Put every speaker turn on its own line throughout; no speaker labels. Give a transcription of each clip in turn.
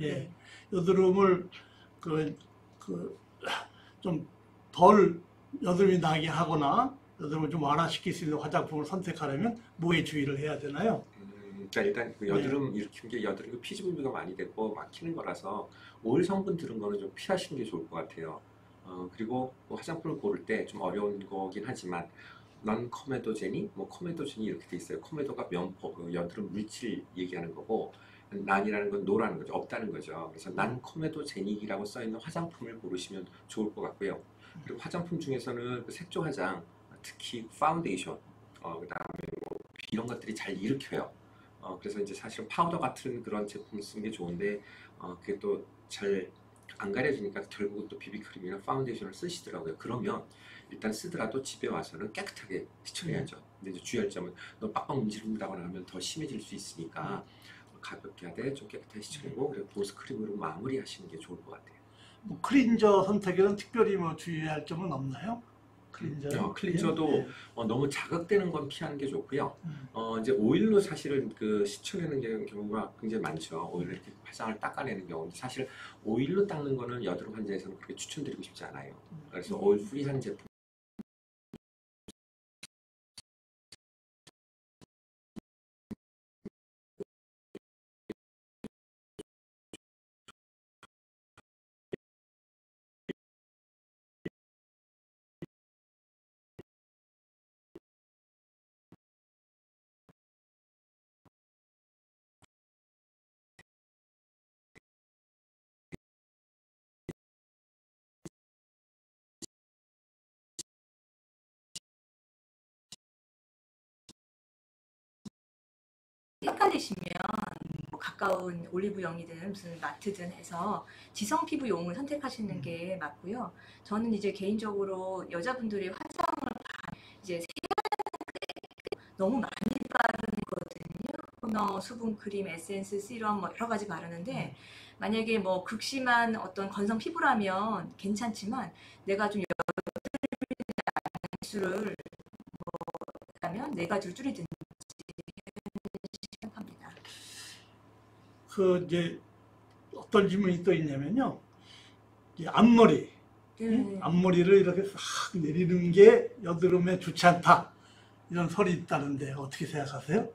예. 여드름을 좀 덜 여드름이 나게 하거나 여드름을 좀 완화시킬 수 있는 화장품을 선택하려면 뭐에 주의를 해야 되나요?
그러니까 일단 그 여드름 일으키는 게 여드름이 피지 분비가 많이 되고 막히는 거라서 오일 성분 들은 거는 좀 피하시는 게 좋을 것 같아요. 그리고 뭐 화장품을 고를 때 좀 어려운 거긴 하지만 넌 코메도제니, 뭐 코메도제니 이렇게 돼 있어요. 코메도가 면포, 그 여드름 물질 얘기하는 거고, 난이라는 건 노라는 거죠. 없다는 거죠. 그래서 난 코메도제닉이라고 써 있는 화장품을 고르시면 좋을 것 같고요. 그리고 화장품 중에서는 그 색조 화장, 특히 파운데이션, 그다음에 뭐 이런 것들이 잘 일으켜요. 그래서 이제 사실 파우더 같은 그런 제품을 쓰는 게 좋은데, 그게 또 잘 안 가려지니까 결국은 또 비비크림이나 파운데이션을 쓰시더라고요. 그러면 일단 쓰더라도 집에 와서는 깨끗하게 씻어내야죠. 근데 이제 주의할 점은 너무 빡빡 문지른다거나 하면 더 심해질 수 있으니까 가볍게 하되 좀 깨끗하게 씻어내고, 그리고 보습 크림으로 마무리하시는 게 좋을 것 같아요.
뭐 클린저 선택에는 특별히 뭐 주의할 점은 없나요?
클린저도
예.
너무 자극되는 건 피하는 게 좋고요. 이제 오일로 사실은 그 씻어내는 경우가 굉장히 많죠. 오일로 이렇게 화장을 닦아내는 경우. 사실 오일로 닦는 거는 여드름 환자에서는 그렇게 추천드리고 싶지 않아요. 그래서 오일 프리한 제품.
헷갈리시면 뭐 가까운 올리브영이든 무슨 마트든 해서 지성 피부용을 선택하시는 게 맞고요. 저는 이제 개인적으로 여자분들이 화장을 이제 너무 많이 바르거든요. 토너, 수분 크림, 에센스, 시럼 뭐 여러 가지 바르는데 만약에 뭐 극심한 어떤 건성 피부라면 괜찮지만 내가 좀 여드름을 하면 네 가지로 줄이든지 생각합니다.
이제 어떤 질문이 또 있냐면요. 이 앞머리, 앞머리를 이렇게 싹 내리는 게 여드름에 좋지 않다. 이런 설이 있다는데 어떻게 생각하세요?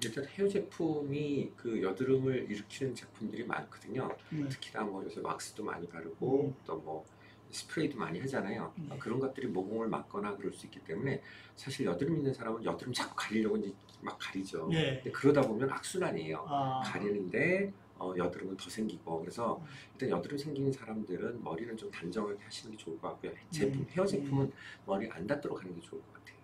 일단 헤어 제품이 그 여드름을 일으키는 제품들이 많거든요. 특히나 뭐 요새 왁스도 많이 바르고 또 뭐 스프레이도 많이 하잖아요. 그런 것들이 모공을 막거나 그럴 수 있기 때문에 사실 여드름 있는 사람은 여드름 자꾸 가리려고 이제 막 가리죠. 근데 그러다 보면 악순환이에요. 가리는데 여드름은 더 생기고. 그래서 일단 여드름 생기는 사람들은 머리는 좀 단정하게 하시는 게 좋을 것 같고요. 헤어 제품은 머리 안 닿도록 하는 게 좋을 것 같아요.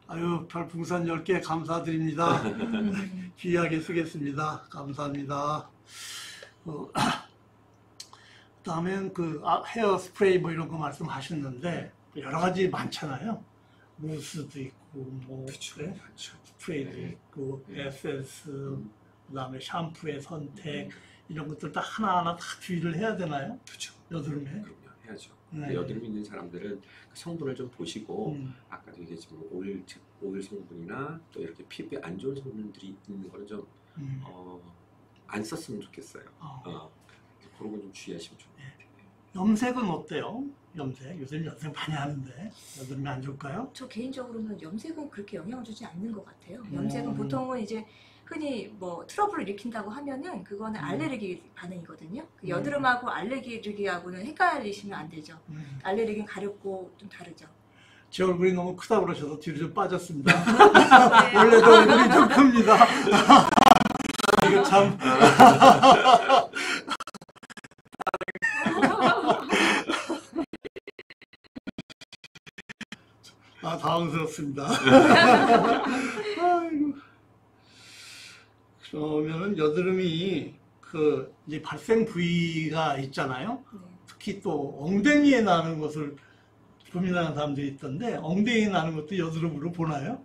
아유, 별풍선 10개 감사드립니다. 귀하게 쓰겠습니다. 감사합니다. 그다음엔 헤어 스프레이 뭐 이런 거 말씀하셨는데 여러 가지 많잖아요. 무스도 있고 뭐 스프레이도 있고 에센스, 그다음에 샴푸의 선택 이런 것들 다 하나하나 다 주의를 해야 되나요?
그렇죠.
여드름에?
그럼요, 해야죠. 여드름 있는 사람들은 그 성분을 좀 보시고 아까도 얘기했지만 오일 성분이나 또 이렇게 피부에 안 좋은 성분들이 있는 거는 좀 안 썼으면 좋겠어요. 그런 건 좀 주의하시면 좋을 것 같아요.
염색은 어때요? 염색? 요즘 염색 많이 하는데 여드름이 안 좋을까요?
저 개인적으로는 염색은 그렇게 영향을 주지 않는 것 같아요. 염색은 보통은 이제 흔히 뭐 트러블을 일으킨다고 하면은 그거는 알레르기 반응이거든요. 그 여드름하고 알레르기하고는 헷갈리시면 안 되죠. 알레르기는 가렵고 좀 다르죠.
제 얼굴이 너무 크다 그러셔서 뒤로 좀 빠졌습니다. 원래도 얼굴이 좀 큽니다. 이거 참. 당황스럽습니다. 아이고. 그러면은 여드름이 이제 발생 부위가 있잖아요. 특히 또 엉덩이에 나는 것을 고민하는 사람들이 있던데 엉덩이에 나는 것도 여드름으로 보나요?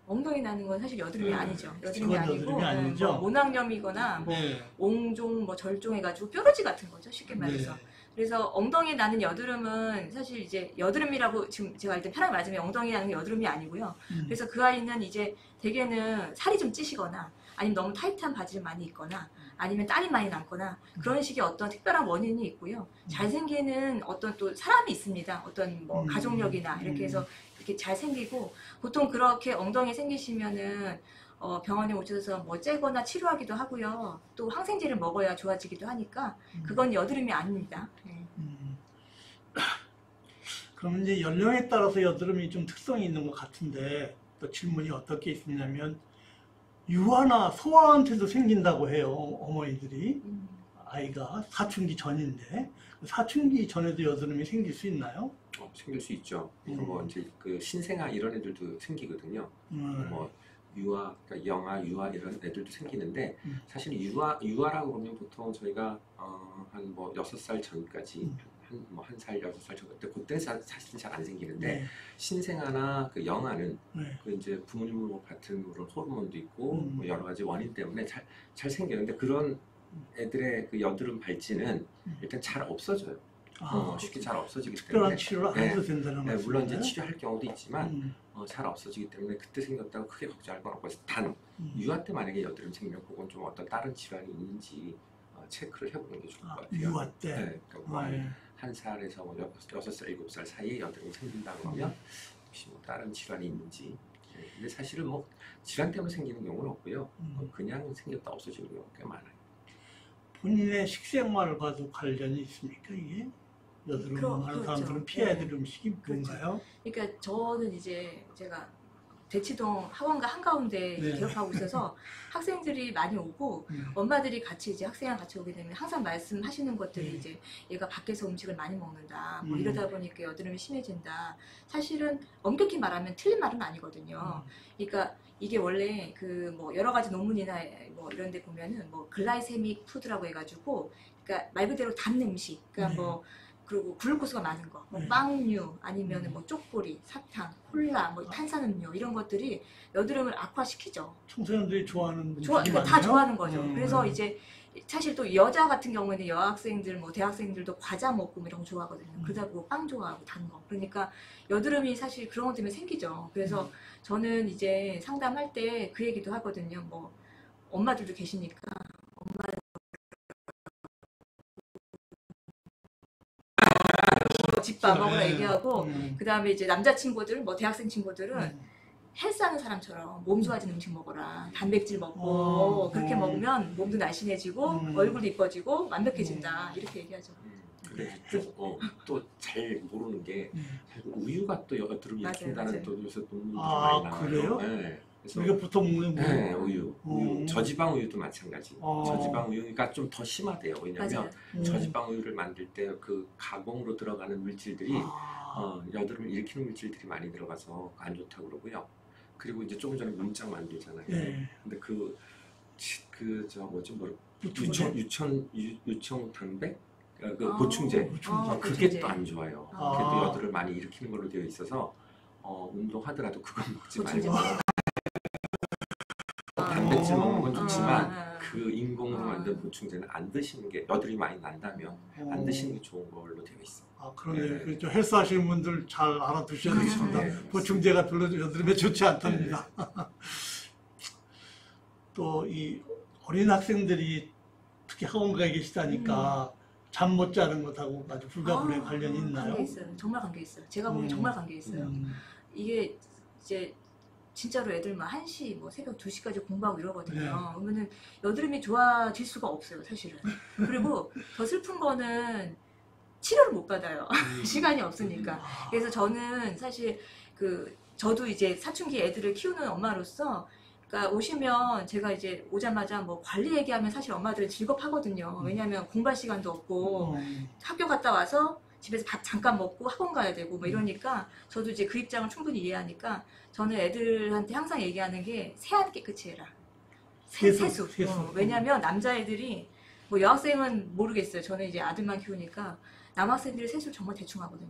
엉덩이 나는 건 사실 여드름이 아니죠. 여드름이 아니고
여드름이 아니죠?
뭐 모낭염이거나 뭐 옹종, 뭐 절종 해가지고 뾰루지 같은 거죠. 쉽게 말해서. 그래서 엉덩이에 나는 여드름은 사실 이제 여드름이라고 지금 제가 일단 편하게 말하자면 엉덩이에 나는 여드름이 아니고요. 그래서 그 아이는 이제 대개는 살이 좀 찌시거나 아니면 너무 타이트한 바지를 많이 입거나 아니면 땀이 많이 남거나 그런 식의 어떤 특별한 원인이 있고요. 잘생기는 어떤 또 사람이 있습니다. 어떤 뭐 가족력이나 이렇게 해서 이렇게 잘생기고 보통 그렇게 엉덩이 생기시면은 병원에 오셔서 뭐 째거나 치료하기도 하고요. 또 항생제를 먹어야 좋아지기도 하니까 그건 여드름이 아닙니다. 네.
그럼 이제 연령에 따라서 여드름이 좀 특성이 있는 것 같은데 또 질문이 어떻게 있냐면 유아나 소아한테도 생긴다고 해요. 어머니들이 아이가 사춘기 전인데 사춘기 전에도 여드름이 생길 수 있나요?
생길 수 있죠. 뭐 이제 그 신생아 이런 애들도 생기거든요. 뭐 유아, 그러니까 영아, 유아 이런 애들도 생기는데 사실 유아라고 그러면 보통 저희가 한 뭐 6살 전까지 한 살, 6살 전 그때 사실은 잘 안 생기는데
네.
신생아나 그 영아는
네.
그 이제 부모님 같은 그런 호르몬도 있고 뭐 여러 가지 원인 때문에 잘 생기는데 그런 애들의 그 여드름 발진은 일단 잘 없어져요. 쉽게 잘 없어지기
특별한
때문에
치료를 안 해도 된다는
네,
말씀이에요?
물론 이제 치료할 경우도 있지만 잘 없어지기 때문에 그때 생겼다고 크게 걱정할 건 없고 단 유아 때 만약에 여드름 생기면 그건 좀 어떤 다른 질환이 있는지 체크를 해보는 게 좋을 것 같아요.
유아 때?
네, 그러니까 뭐 한 살에서 뭐 6살, 7살 사이에 여드름이 생긴다 그러면 혹시 뭐 다른 질환이 있는지. 근데 사실은 뭐 질환 때문에 생기는 경우는 없고요. 그냥 생겼다 없어지는 경우가 꽤 많아요.
본인의 식생활과도 관련이 있습니까 이게? 여드름 많은 사람들은 피해야 될 음식이 뭔가요?
그러니까 저는 이제 제가 대치동 학원과 한가운데 개업하고 있어서 학생들이 많이 오고 엄마들이 같이 이제 학생이랑 같이 오게 되면 항상 말씀하시는 것들이 이제 얘가 밖에서 음식을 많이 먹는다 뭐 이러다 보니까 여드름이 심해진다. 사실은 엄격히 말하면 틀린 말은 아니거든요. 그러니까 이게 원래 그 뭐 여러 가지 논문이나 뭐 이런 데 보면은 뭐 글라이세믹 푸드라고 해가지고 그러니까 말 그대로 단 음식 그러니까 뭐 그리고 글루코스가 많은 거, 뭐 빵류, 아니면 뭐 쪽보리, 사탕, 콜라, 뭐 탄산음료 이런 것들이 여드름을 악화시키죠.
청소년들이 좋아하는
그러니까 다 좋아하는 거죠. 그래서 이제 사실 또 여자 같은 경우에는 여학생들, 뭐 대학생들도 과자 먹고 뭐 이런 거 좋아하거든요. 그러다 보고 빵 좋아하고 단 거. 그러니까 여드름이 사실 그런 것 때문에 생기죠. 그래서 저는 이제 상담할 때 그 얘기도 하거든요. 뭐 엄마들도 계시니까 집밥 먹으라 얘기하고 그 다음에 이제 남자친구들 뭐 대학생 친구들은 헬스하는 사람처럼 몸 좋아지는 음식 먹어라 단백질 먹고 그렇게 먹으면 몸도 날씬해지고 얼굴도 이뻐지고 완벽해진다 이렇게 얘기하죠.
근데 또 잘 모르는 게 우유가 또 여드름 일으킨다는 또 요새 논문이 많이 나와요.
그래요?
네. 그래서
우리가 보통 먹는
네, 우유. 저지방 우유도 마찬가지. 저지방 우유가 좀 더 심하대요. 왜냐하면 저지방 우유를 만들 때 그 가공으로 들어가는 물질들이 여드름을 일으키는 물질들이 많이 들어가서 안 좋다고 그러고요. 그리고 이제 조금 전에 문짝 만들잖아요. 근데 저 뭐지 유청 단백 보충제. 그게 또 안 좋아요. 그게 또 여드름을 많이 일으키는 걸로 되어 있어서 운동하더라도 그건 먹지 말고. 단백질 먹는 건 좋지만 그 인공으로 만든 보충제는 안 드시는 게 여드름이 많이 난다면 안 드시는 게 좋은 걸로 되어 있어요.
그러네요. 그렇죠. 헬스 하시는 분들 잘 알아두셔야 되겠습니다. 보충제가 별로 여드름에 좋지 않답니다. 또 이 어린 학생들이 특히 학원가에 계시다니까 잠 못 자는 것하고 아주 불가분의 관련이 있나요?
관계 있어요. 정말 관계 있어요. 제가 보기엔 정말 관계 있어요. 이게 이제 진짜로 애들 막 1시, 뭐 새벽 2시까지 공부하고 이러거든요. 그러면은 여드름이 좋아질 수가 없어요, 사실은. 그리고 더 슬픈 거는 치료를 못 받아요. 시간이 없으니까. 그래서 저는 사실 저도 이제 사춘기 애들을 키우는 엄마로서 그러니까 오시면 제가 이제 오자마자 뭐 관리 얘기하면 사실 엄마들은 즐겁하거든요. 왜냐하면 공부할 시간도 없고 학교 갔다 와서 집에서 밥 잠깐 먹고 학원 가야 되고 뭐 이러니까 저도 이제 그 입장을 충분히 이해하니까 저는 애들한테 항상 얘기하는 게 세안 깨끗이 해라. 세수. 왜냐하면 남자애들이 뭐 여학생은 모르겠어요. 저는 이제 아들만 키우니까 남학생들이 세수를 정말 대충 하거든요.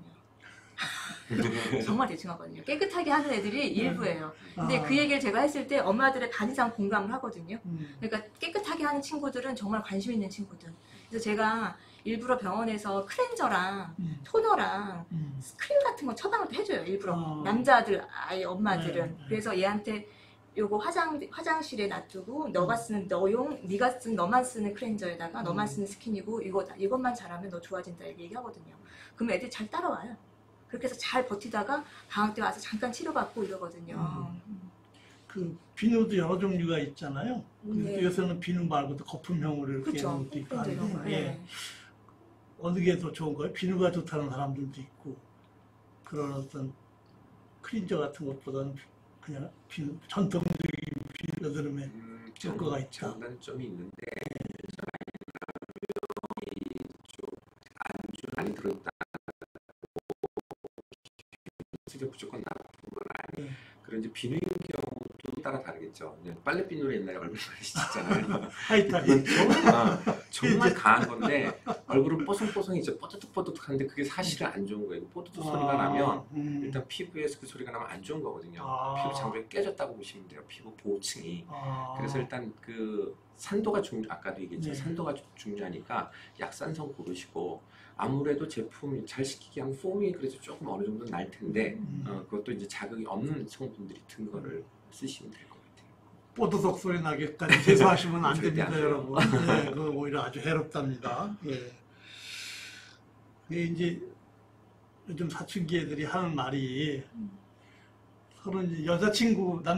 정말 대충 하거든요. 깨끗하게 하는 애들이 일부예요. 근데 그 얘기를 제가 했을 때 엄마들의 반 이상 공감을 하거든요. 그러니까 깨끗하게 하는 친구들은 정말 관심 있는 친구들. 그래서 제가 일부러 병원에서 클렌저랑 토너랑 스크린 같은 거 처방을 또 해줘요. 일부러 남자들 아이 엄마들은. 그래서 얘한테 요거 화장실에 놔두고 너가 쓰는 너용, 네가 쓴 너만 쓰는 클렌저에다가 너만 쓰는 스킨이고 이것만 잘하면 너 좋아진다 이렇게 얘기하거든요. 그럼 애들이 잘 따라와요. 그렇게 해서 잘 버티다가 방학 때 와서 잠깐 치료받고 이러거든요.
그 비누도 여러 종류가 있잖아요.
네.
요새는 비누 말고도 거품형으로 이렇게
그렇죠.
하는 것도 있고
이런 거.
하는데
예.
예. 어느 게 더 좋은 거예요? 비누가 좋다는 사람들도 있고 그런 어떤 클린저 같은 것보다는 그냥 비누, 전통적인 비누 여드름에 효과가 있다.
장단점이 있는데 안주 많이 들어있다. 진짜 무조건 나쁜 건 아니에요. 그런 이제 비누인 경우도 따라 다르겠죠. 빨래 비누로 옛날에 얼굴 많이 씻잖아요.
하이타이.
정말 강한 건데 얼굴은 뽀송뽀송이죠. 뽀득뽀득한데 그게 사실은 안 좋은 거예요. 뽀득 소리가 나면 일단 피부에서 그 소리가 나면 안 좋은 거거든요. 피부 장벽이 깨졌다고 보시면 돼요. 피부 보호층이. 그래서 일단 그 산도가 아까도 얘기했죠.
네.
산도가 중요하니까 약산성 고르시고 아무래도 제품이 잘 식히게 하면 폼이 그래서 조금 어느 정도 날 텐데 그것도 이제 자극이 없는 성분들이 든 거를 쓰시면 될 것 같아요.
뽀드석 소리 나게까지 제소하시면 안
절대
됩니다,
안 돼요.
여러분. 네, 그거 오히려 아주 해롭답니다. 예. 이게 이제 요즘 사춘기 애들이 하는 말이 서로 이제 여자친구가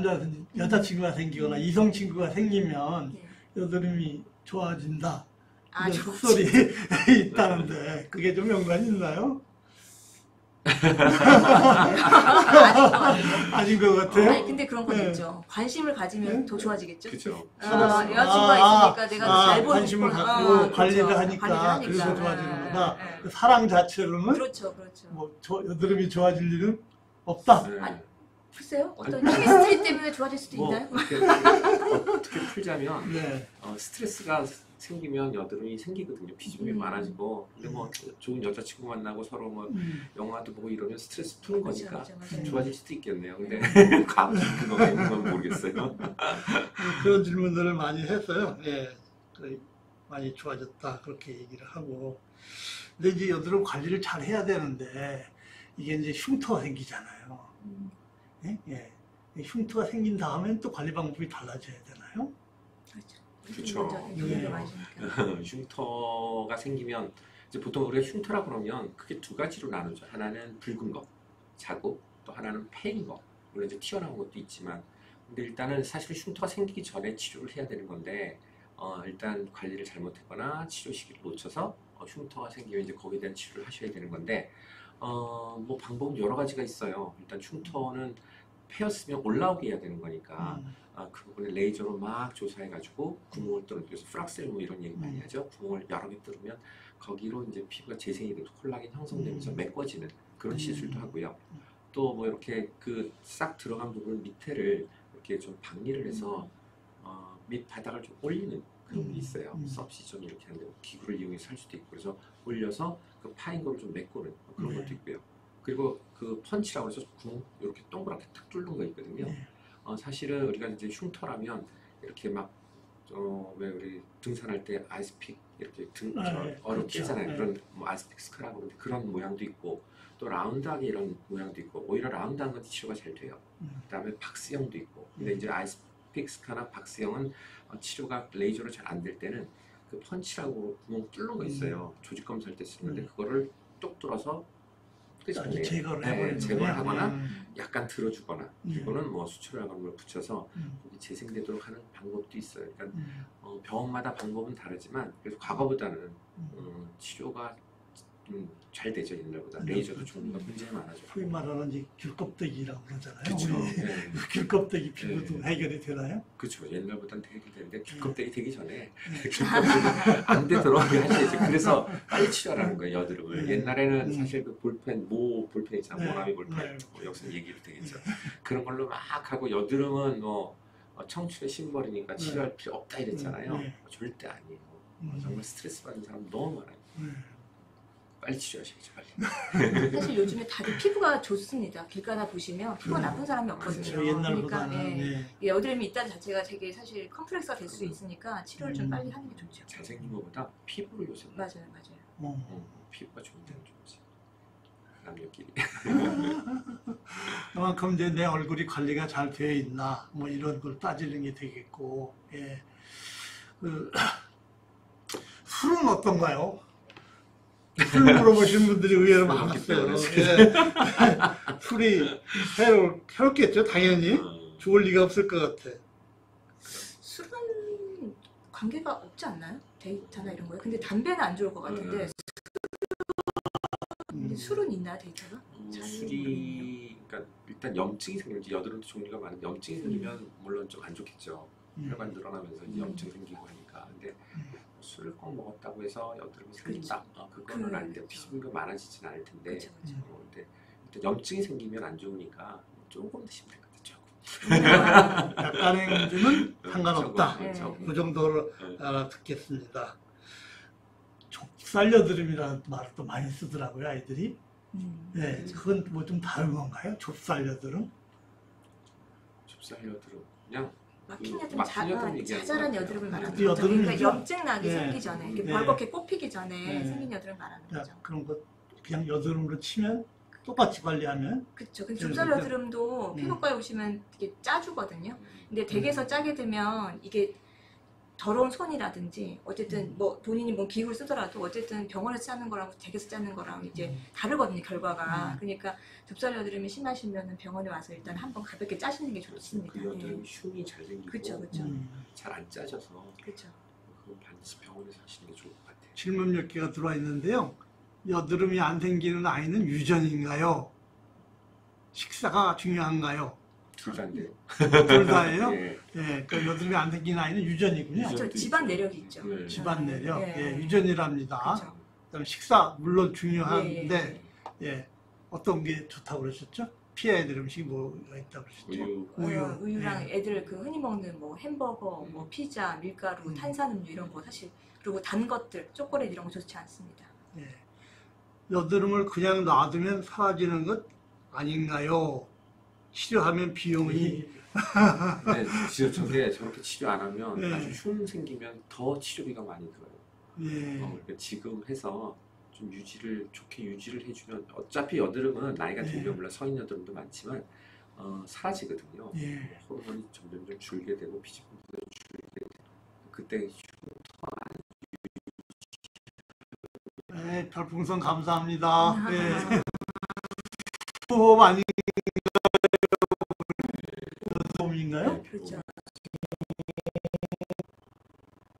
생기거나 이성친구가 생기면
네.
여드름이 좋아진다. 이런
좋지.
속설이 있다는데 그게 좀 연관이 있나요? 아닌 것 같아요.
아니 근데 그런 건
네.
있죠. 관심을 가지면
네.
더 좋아지겠죠.
그죠.
여자친구가 있으니까 내가 더 잘 보이고
관심을
싶구나.
갖고
그렇죠.
관리를 하니까
관리를
그래서
하니까.
좋아지는구나.
예, 예.
그 사랑 자체로는
그렇죠, 그렇죠.
뭐 여드름이 좋아질 일은 없다.
네.
아니, 글쎄요, 어떤 케미스트리 때문에 좋아질 수도
뭐
있나요?
어떻게 풀자면
네.
스트레스가 생기면 여드름이 생기거든요. 피지방이 많아지고. 근데 뭐 좋은 여자친구 만나고 서로 뭐 영화도 보고 이러면 스트레스 푸는
그렇죠,
거니까
맞아요.
좋아질 수도 있겠네요. 근데 과학적인 근거가 있는 건 모르겠어요.
그런 질문들을 많이 했어요. 예. 많이 좋아졌다 그렇게 얘기를 하고. 근데 이제 여드름 관리를 잘 해야 되는데 이게 이제 흉터가 생기잖아요. 예? 예. 흉터가 생긴 다음엔 또 관리 방법이 달라져야 되나요?
그렇죠.
네.
흉터가 생기면 이제 보통 우리가 흉터라 그러면 크게 두 가지로 나누죠. 하나는 붉은 거, 자국, 또 하나는 패인 거. 물론 이제 튀어나온 것도 있지만, 근데 일단은 사실 흉터가 생기기 전에 치료를 해야 되는 건데, 일단 관리를 잘못했거나 치료 시기를 놓쳐서 흉터가 생기면 이제 거기에 대한 치료를 하셔야 되는 건데, 뭐 방법은 여러 가지가 있어요. 일단 흉터는 패였으면 올라오게 해야 되는 거니까. 그 부분을 레이저로 막 조사해가지고 구멍을 뚫는, 그래서 프락셀 뭐 이런 얘기 많이 하죠. 구멍을 여러 개 뚫으면 거기로 이제 피부가 재생이 되고 콜라겐 형성되면서 메꿔지는 그런 시술도 하고요. 또 뭐 이렇게 그 싹 들어간 부분 밑에를 이렇게 좀 박리를 해서 밑 바닥을 좀 올리는 그런 게 있어요. 서브시전 이렇게 하는데 기구를 이용해서 할 수도 있고, 그래서 올려서 그 파인 거를 좀 메꾸는 그런 것도 있고요. 그리고 그 펀치라고 해서 구멍 이렇게 동그랗게 탁 뚫는 거 있거든요. 사실은 우리가 이제 흉터라면 이렇게 막 왜 우리 등산할 때 아이스픽 이렇게 어렵게 하잖아요. 그런 뭐 아이스픽 스카라고 그러는데 그런 모양도 있고, 또 라운드하게 이런 모양도 있고, 오히려 라운드한 건 치료가 잘 돼요. 그다음에 박스형도 있고. 근데 이제 아이스픽 스카나 박스형은 치료가 레이저로 잘 안 될 때는 그 펀치라고 구멍 뚫는 거 있어요. 조직 검사할 때 쓰는데 그거를 뚝 뚫어서
아주 제거를
네,
해버리는
제거를
거예요.
하거나 약간 들어주거나, 이거는 뭐 수치를 하거나 걸 붙여서 거기 재생되도록 하는 방법도 있어요. 그러니까 병원마다 방법은 다르지만 그래서 과거보다는 치료가 잘 되죠. 옛날보다. 레이저도 종류가 굉장히 많아져.
소위 말하는 이제 귤껍데기라고 그러잖아요.
그렇죠.
우리
네.
귤껍데기 피부도 해결이 되나요?
그렇죠. 옛날보다는 해결되는데 귤껍데기 되기 전에 귤껍데기 안 되도록 하셔야죠. 그래서 빨리 치료하라는 거예요. 여드름을. 옛날에는 사실 그 볼펜, 볼펜 있잖아요. 모나미 볼펜. 뭐 여기서 얘기도 되겠죠. 그런 걸로 막 하고, 여드름은 뭐 청춘의 심벌이니까 치료할 필요 없다 이랬잖아요. 절대 아니에요. 정말 스트레스 받는 사람 너무 많아요. 빨리 치료하셔야죠. 빨리.
사실 요즘에 다들 피부가 좋습니다. 길가나 보시면 피부가 나쁜 사람이 없거든요.
그렇죠. 옛날보다는.
그러니까 이 여드름이 있다는 자체가 되게 사실 컴플렉스가 될 수 있으니까 치료를 좀 빨리 하는 게 좋죠.
잘생긴 것보다 피부를 요새
맞아요, 맞아요.
피부가 좋은 데는 좋지. 남녀끼리.
그만큼 이제 내 얼굴이 관리가 잘 되어 있나 뭐 이런 걸 따지는 게 되겠고, 예. 술은 어떤가요? 술 물어보시는 분들이 의외로 많았어요. 예. 술이 해롭겠죠, 당연히. 좋을 리가 없을 것 같아.
술은 관계가 없지 않나요? 데이트나 이런 거요? 근데 담배는 안 좋을 것 같은데 근데 술은 있나 데이트가? 잘
술이 그러니까 일단 염증이 생기지 여드름도 종류가 많은데 염증이 생기면 물론 좀 안 좋겠죠. 혈관 늘어나면서 이제 염증 생기고 하니까. 근데 술을 꼭 먹었다고 해서 여드름이 생긴다? 그거는 아닌데 피부가 많아지진 않을 텐데.
그쵸, 그쵸.
근데 일단 염증이 생기면 안 좋으니까 조금 드시면 될 것 같아요.
약간의 문제는 상관없다.
조금.
그 정도로 알아듣겠습니다. 좁쌀 여드름이라는 말을 또 많이 쓰더라고요, 아이들이. 네, 그건 뭐 좀 다른 건가요? 좁쌀 여드름?
좁쌀 여드름 그냥
막힌 여드름,
막힌 여드름 얘기하는
자잘한
것
여드름을
같아요.
말하는 거죠. 그러니까
여드름이죠?
염증 나기
네.
생기 전에, 이렇게
네.
벌겋게 뽑히기 전에
네.
생긴 여드름 말하는
야,
거죠.
그런 거 그냥 여드름으로 치면 똑같이 관리하면
그렇죠. 근데 좁쌀
그렇죠.
여드름도 피부과에 오시면 되게 짜주거든요. 근데
음.
댁에서 짜게 되면 이게 더러운 손이라든지 어쨌든 뭐 본인이 뭐 기구를 쓰더라도 어쨌든 병원에서 짜는 거랑 댁에서 짜는 거랑 이제 다르거든요, 결과가. 그러니까 좁쌀 여드름이 심하시면 병원에 와서 일단 한번 가볍게 짜시는 게 좋습니다.
그 여드름 흉이 잘 생기고
그렇죠, 그렇죠.
잘 안 짜져서
그렇죠.
그건 반드시 병원에서 하시는 게 좋을 것 같아요.
질문 몇 개가 들어와 있는데요. 여드름이 안 생기는 아이는 유전인가요? 식사가 중요한가요?
둘 다인데요.
둘 다예요?
예.
예, 그 여드름이 안 생기는 아이는 유전이군요.
유전.
저 집안 내력이 있죠.
네.
집안 내력,
예.
예, 유전이랍니다.
그렇죠.
그다음에 식사 물론 중요한데,
예,
예, 어떤 게 좋다고 그러셨죠? 피해야 될 음식이 뭐가 있다고 그러셨죠?
우유.
우유랑
예.
애들 그 흔히 먹는 뭐 햄버거, 뭐 피자, 밀가루, 탄산음료 이런 거 사실 그리고 단 것들, 초콜릿 이런 거 좋지 않습니다.
예. 여드름을 그냥 놔두면 사라지는 것 아닌가요? 치료하면 비용이
네, 진짜 저게 저렇게 치료 안 하면
네.
아주 흉 생기면 더 치료비가 많이 들어요.
예.
그러니까 지금 해서 좀 좋게 유지를 해주면 어차피 여드름은 나이가
네.
들면 물론 성인 여드름도 많지만 사라지거든요.
예.
호르몬이 점점 줄게 되고 피지방도 줄게 되고 그때
네, 별풍선 감사합니다. 예. 호흡 아닌가요? 호흡인가요?
그렇죠.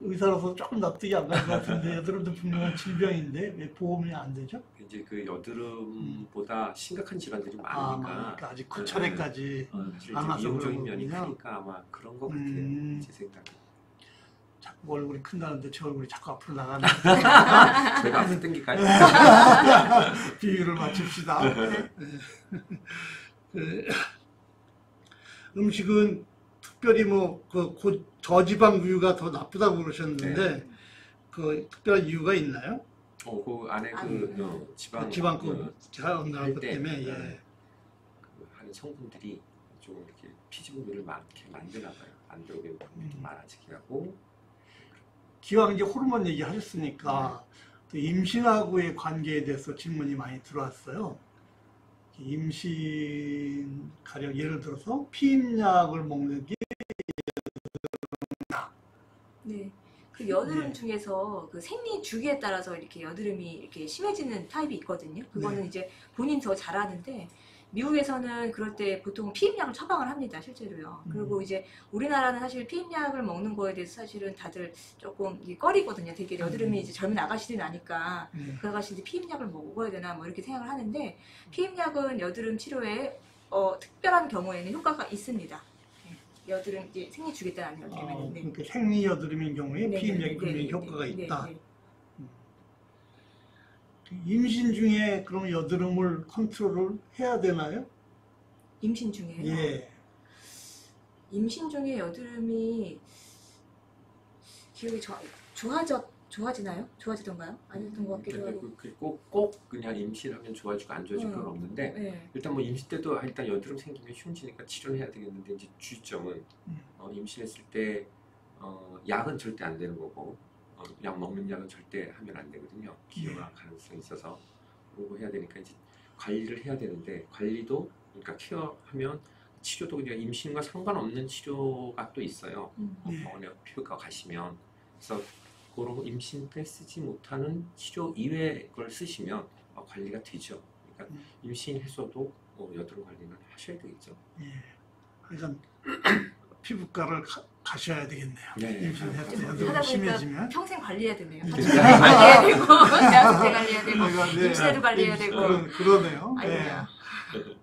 의사로서 조금 납득이 안 갈 것 같은데 여드름도 분명한 질병인데 왜 보험이 안 되죠?
이제 그 여드름보다 심각한 질환들이
아,
많으니까
그러니까 아직 그 차례까지
사실
안
이제
와서
미용적인
그런
면이
거군요.
크니까 아마 그런 것 같아요. 제 생각에.
자꾸 얼굴이 큰다는데 제 얼굴이 자꾸 앞으로 나가는
제가 앞으로 땡길까요?
비율을 맞춥시다. 그, 음식은 특별히 그 저지방 우유가 더 나쁘다고 그러셨는데 그 특별한 이유가 있나요?
그 안에 그 지방
자원나는 것
때,
때문에 예.
그 하는 성분들이 좀 이렇게 피지분비를 많게 만드나 봐요. 안 들어오게 많아지게 하고.
기왕 이제 호르몬 얘기 하셨으니까 또 임신하고의 관계에 대해서 질문이 많이 들어왔어요. 임신 가령 예를 들어서 피임약을 먹는 게
네. 그 여드름
네.
중에서 그 생리 주기에 따라서 이렇게 여드름이 이렇게 심해지는 타입이 있거든요. 그거는
네.
이제 본인 더 잘 아는데 미국에서는 그럴 때 보통 피임약을 처방을 합니다, 실제로요. 그리고 이제 우리나라는 사실 피임약을 먹는 거에 대해서 사실은 다들 조금 이게 꺼리거든요. 되게 여드름이 이제 젊은 아가씨들이 나니까 그 아가씨들이 피임약을 먹어야 되나 뭐 이렇게 생각을 하는데 피임약은 여드름 치료에 특별한 경우에는 효과가 있습니다. 네. 여드름 이제 생리 주기에 따른 여드름에는 네.
그러니까 생리 여드름인 경우에
네,
피임약이
네,
분명히
네,
효과가
네,
있다.
네, 네.
임신 중에 그럼 여드름을 컨트롤을 해야 되나요?
임신 중에요?
예.
임신 중에 여드름이 기억이 좋아지나요? 좋아지던가요? 아니었던 것 같기도 하고.
꼭 그냥 임신하면 좋아지고 안 좋아질 건 없는데
네.
일단 뭐 임신 때도 일단 여드름 생기면 흉지니까 치료를 해야 되겠는데 이제 주의점은 임신했을 때 약은 절대 안 되는 거고 약 먹는 약은 절대 하면 안 되거든요. 기형할 가능성이 있어서 그런 거 해야 되니까 이제 관리를 해야 되는데 관리도 그러니까 케어하면 치료도 그냥 임신과 상관없는 치료가 또 있어요.
네.
병원에 피부과 가시면 그래서 그런 임신 때 쓰지 못하는 치료 이외의 걸 쓰시면 관리가 되죠. 그러니까 임신해서도 여드름 관리는 하셔야 되겠죠.
예. 그러니까 피부과를 가셔야 되겠네요.
네.
임신해서
좀
여드름
하다 보니까
심해지면.
평생 관리해야 되네요.
네.
사춘기 관리해야 되고, 대학생 때 관리해야 되고,
그러니까, 네.
임신에도 관리해야 되고.
그러네요. 네.
아이고야.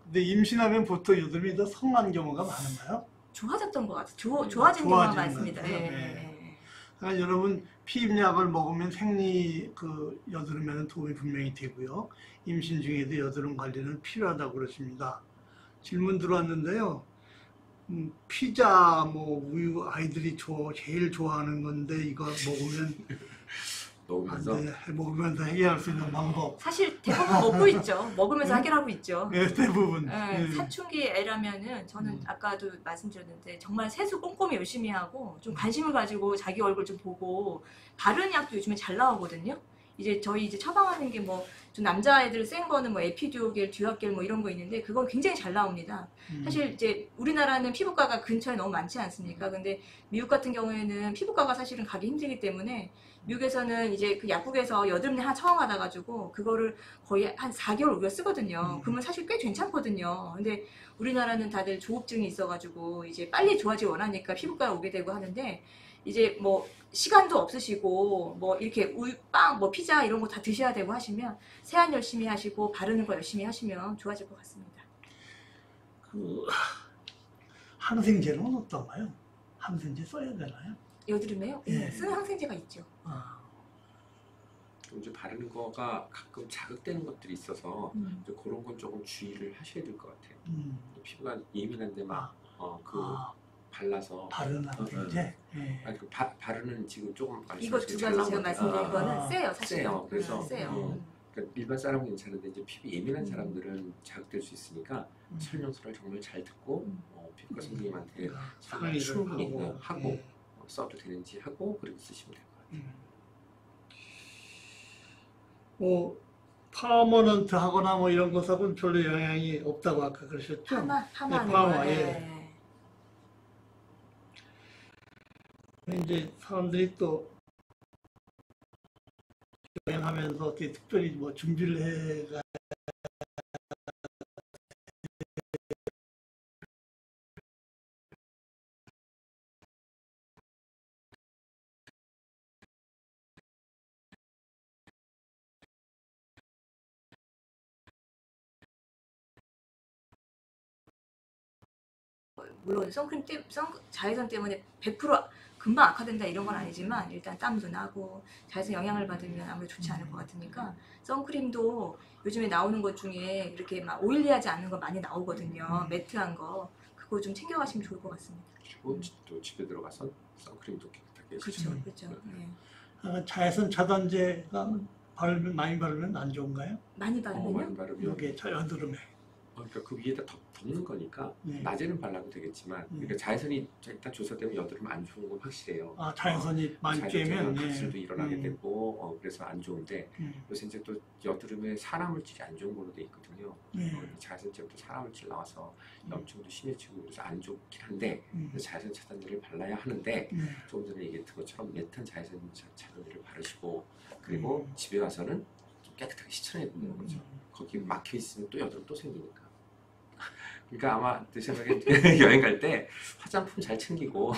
근데 임신하면 보통 여드름이 더 성한 경우가 많은가요?
좋아졌던 것 같아요. 좋아진 경우가
좋아지는
많습니다.
것 같아요.
예,
네.
예.
그러니까 여러분 피임약을 먹으면 생리 여드름에는 도움이 분명히 되고요. 임신 중에도 여드름 관리는 필요하다고 그러십니다. 질문 들어왔는데요. 피자, 우유 아이들이 제일 좋아하는 건데 이거 먹으면
먹으면서
먹으면서 해결할 수 있는 방법.
사실 대부분 먹고 있죠. 먹으면서 해결하고 있죠.
네, 대부분.
예, 사춘기 애라면은 저는 아까도 말씀드렸는데 정말 세수 꼼꼼히 열심히 하고 좀 관심을 가지고 자기 얼굴 좀 보고 바른 약도 요즘에 잘 나오거든요. 이제 저희 처방하는 게 좀 남자애들 센 거는 에피듀오겔, 듀아겔 이런 거 있는데 그건 굉장히 잘 나옵니다. 사실 이제 우리나라는 피부과가 근처에 너무 많지 않습니까? 근데 미국 같은 경우에는 피부과가 사실은 가기 힘들기 때문에 미국에서는 이제 그 약국에서 여드름 하나 처음 받아가지고 그거를 거의 한 4개월 우려 쓰거든요. 그러면 사실 꽤 괜찮거든요. 근데 우리나라는 다들 조업증이 있어가지고 이제 빨리 좋아지기 원하니까 피부과에 오게 되고 하는데 이제 시간도 없으시고 이렇게 우유, 빵, 피자 이런 거 다 드셔야 되고 하시면 세안 열심히 하시고 바르는 거 열심히 하시면 좋아질 것 같습니다.
항생제는 어떤가요? 항생제 써야 되나요?
여드름에요?
예.
쓰는 항생제가 있죠.
이제 바르는 거가 가끔 자극되는 것들이 있어서 이제 그런 건 조금 주의를 하셔야 될 것 같아요. 피부가 예민한데 발라서
바르는 항생제? 예.
아니, 바르는 지금 조금
이거 두 가지 제가 말씀드린 거는 세요, 사실.
세요. 그래서
세요.
그러니까 일반 사람은 괜찮은데 이제 피부 예민한 사람들은 자극될 수 있으니까 설명서를 정말 잘 듣고 피부과 선생님한테 설명을 충분히 하고 써도 되는지 하고 그리고 쓰시면 될 것 같아요.
파머넌트 하거나 이런 것하고는 별로 영향이 없다고 아까 그러셨죠? 파마, 예. 이제 사람들이 또 여행하면서 어떻게 특별히 준비를 해가
물론 자외선 때문에 100% 금방 악화된다 이런 건 아니지만 일단 땀도 나고 자외선 영향을 받으면 아무래도 좋지 않을 것 같으니까 선크림도 요즘에 나오는 것 중에 이렇게 막 오일리하지 않은 거 많이 나오거든요. 매트한 거 그거 좀 챙겨가시면 좋을 것 같습니다.
그리고 또 집에 들어가서 선크림도 깨끗하게
그렇죠, 그렇죠. 네.
자외선 차단제가 많이 바르면 안 좋은가요?
많이 바르면요?
많이 바르면
여기에 여드름에.
그러니까 그 위에다 덮는 거니까
네.
낮에는 발라도 되겠지만 그러니까 자외선이 일단 조사되면 여드름 안 좋은 건 확실해요.
자외선이 많이 쬐면
각질도 일어나게 되고 그래서 안 좋은데 요새 이제 또 여드름에 산화 물질이 안 좋은 걸로 돼 있거든요. 자외선 때부터 산화 물질 나와서 염증도 심해지고 그래서 안 좋긴 한데 자외선 차단제를 발라야 하는데 조금 전에 얘기했던 것처럼 매트한 자외선 차단제를 바르시고 그리고 집에 와서는 좀 깨끗하게 씻어내야 된다는 거죠. 거기 막혀 있으면 또 여드름 또 생기니까. 그러니까 아마 내 생각에 여행 갈 때 화장품 잘 챙기고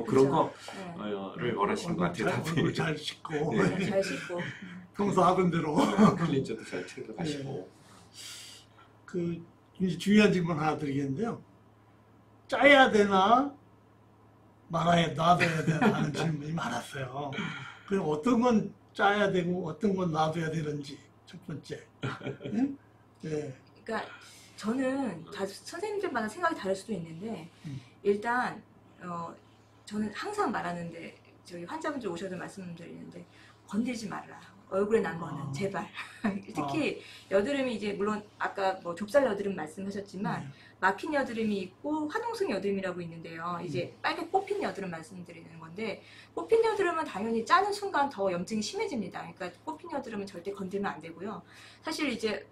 그런 거를 원하시는 것 같아요.
얼굴 잘 씻고
잘 씻고
평소 하던 대로
클렌저도 잘 챙겨 가시고.
이제 중요한 질문 하나 드리겠는데요. 짜야 되나 놔둬야 되나 하는 질문이 많았어요. 그럼 어떤 건 짜야 되고 어떤 건 놔둬야 되는지 첫 번째. 네.
그러니까 저는 선생님들마다 생각이 다를 수도 있는데 일단 저는 항상 말하는데 저희 환자분들 오셔도 말씀드리는데 건들지 말라. 얼굴에 난 거는 제발. 특히 여드름이 이제 물론 아까 좁쌀 여드름 말씀하셨지만 막힌 여드름이 있고 화동성 여드름이라고 있는데요. 이제 빨개 꽃핀 여드름 말씀드리는 건데 꽃핀 여드름은 당연히 짜는 순간 더 염증이 심해집니다. 그러니까 꽃핀 여드름은 절대 건들면 안 되고요. 사실 이제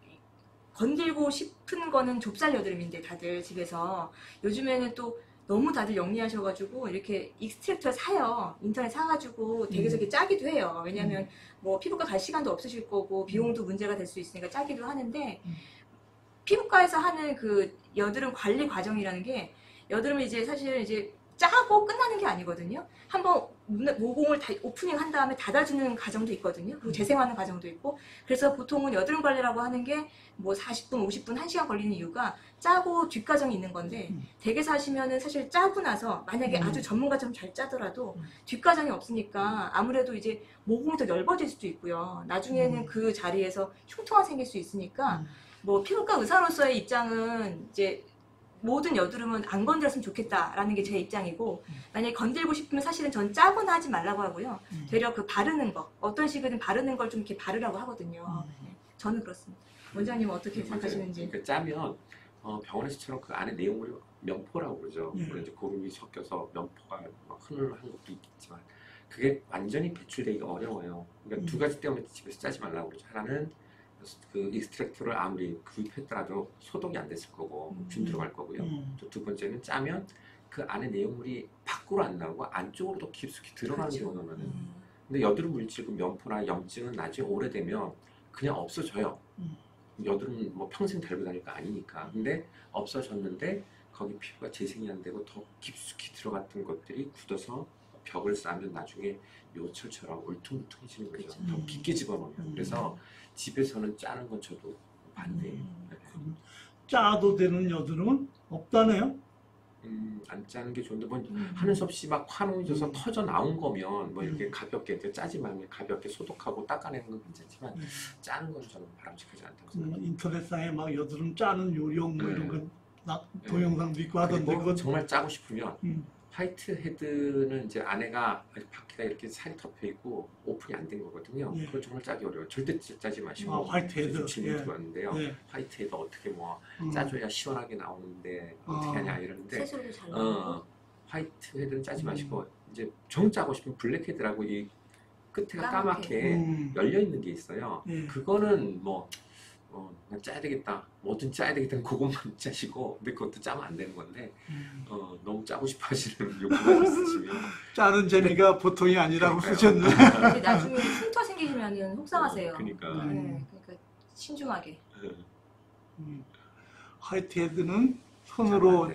건들고 싶은 거는 좁쌀 여드름인데 다들 집에서 요즘에는 또 너무 다들 영리하셔가지고 이렇게 익스트랙터를 사요. 인터넷 사가지고 댁에서 이렇게 짜기도 해요. 왜냐면 뭐 피부과 갈 시간도 없으실 거고 비용도 문제가 될 수 있으니까 짜기도 하는데 피부과에서 하는 그 여드름 관리 과정이라는 게 여드름이 이제 사실 이제 짜고 끝나는 게 아니거든요. 한번 모공을 다 오프닝 한 다음에 닫아주는 과정도 있거든요. 그리고 재생하는 과정도 있고. 그래서 보통은 여드름 관리라고 하는 게 뭐 40분, 50분, 1시간 걸리는 이유가 짜고 뒷과정이 있는 건데 댁에서 하시면은 사실 짜고 나서 만약에 아주 전문가처럼 잘 짜더라도 뒷과정이 없으니까 아무래도 이제 모공이 더 넓어질 수도 있고요. 나중에는 그 자리에서 흉터가 생길 수 있으니까 뭐 피부과 의사로서의 입장은 이제 모든 여드름은 안 건드렸으면 좋겠다라는 게 제 입장이고 만약에 건들고 싶으면 사실은 전 짜거나 하지 말라고 하고요. 되려 그 바르는 거 어떤 식으로든 바르는 걸 좀 이렇게 바르라고 하거든요. 네, 저는 그렇습니다. 원장님은 어떻게 생각하시는지?
그러니까 짜면 병원에서처럼 그 안에 내용물이 면포라고 그러죠. 물론 이제 고름이 섞여서 면포가 막 흐물한 것도 있겠지만 그게 완전히 배출되기가 어려워요. 그러니까 두 가지 때문에 집에서 짜지 말라고 그러죠. 하나는 그 익스트랙터를 아무리 구입했더라도 소독이 안 됐을 거고 균 들어갈 거고요. 또 두 번째는 짜면 그 안에 내용물이 밖으로 안 나오고 안쪽으로 더 깊숙이 들어가는
그렇죠.
경우가 많아요. 근데 여드름 물질, 그 면포나 염증은 나중에 오래되면 그냥 없어져요. 여드름은 뭐 평생 달고 다닐 거 아니니까. 근데 없어졌는데 거기 피부가 재생이 안 되고 더 깊숙이 들어갔던 것들이 굳어서 벽을 쌓으면 나중에 요철처럼 울퉁불퉁해지는 거죠.
그렇죠.
더 깊게 집어넣으면. 그래서 집에서는 짜는 건 저도 반대예요. 네.
짜도 되는 여드름은 없다네요.
안 짜는 게 좋은데 뭐 하는 수 없이 막 화농져서 터져 나온 거면 뭐 이렇게 가볍게 이제 짜지 말면 가볍게 소독하고 닦아내는 건 괜찮지만 짜는 건 저는 바람직하지 않다고 생각합니다.
인터넷상에 막 여드름 짜는 요령 뭐 이런 건
네.
동영상도 있고 하던데
그리고
그건
정말 짜고 싶으면 화이트 헤드는 이제 안에가 바퀴가 이렇게 살이 덮여 있고 오픈이 안 된 거거든요.
예.
그건 정말 짜기 어려워요. 절대 짜지 마시고.
화이트 헤드.
질문
예.
들어왔는데요.
예.
화이트 헤드 어떻게 뭐 짜줘야 시원하게 나오는데 어떻게 하냐 이러는데
세수로도 잘 나오고
화이트 헤드는 짜지 마시고 이제 정 짜고 싶으면 블랙 헤드라고 이 끝에가
까맣게.
까맣게 열려 있는 게 있어요.
예.
그거는 뭐 그냥 짜야 되겠다. 뭐든 짜야 되겠다. 그것만 짜시고 근데 그것도 짜면 안 되는 건데 너무 짜고 싶어 하시는 욕구가 있으시면
짜는 재미가 보통이 아니라고 쓰셨네.
근데 나중에 흉터 생기시면 속상하세요.
그러니까.
네, 그러니까 신중하게.
화이트 헤드는 손으로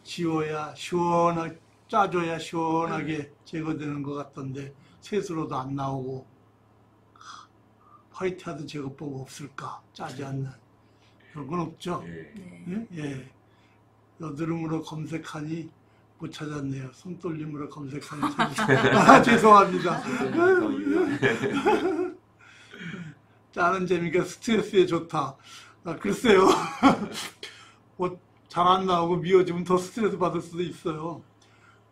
지워야 시원하게 짜줘야 시원하게 제거되는 것 같던데 세수로도 안 나오고 화이트 헤드 제거법 없을까? 짜지 않는 그런 건 없죠.
네.
네.
예? 예. 여드름으로 검색하니 못 찾았네요. 손떨림으로 검색하니 죄송합니다.
더 유명해.
짜는 재미가 스트레스에 좋다. 글쎄요. 뭐 잘 안 나오고 미워지면 더 스트레스 받을 수도 있어요.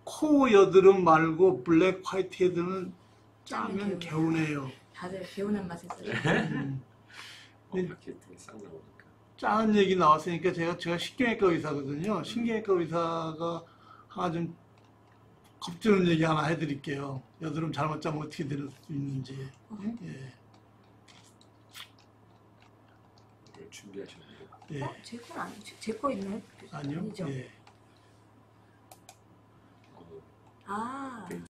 코 여드름 말고 블랙 화이트 헤드는 짜면 개운해요.
다들 개운한 맛을 써요.
바퀴 등에 싹 나오니까.
짜는 얘기 나왔으니까 제가 신경외과 의사거든요. 신경외과 의사가 하나 좀 겁주는 얘기 하나 해드릴게요. 여드름 잘못 짜면 어떻게 될 수 있는지. 예.
준비하셨네요.
예.
제건 아니죠. 제거 있나요?
아니요.
아니죠.
예.
아.
네.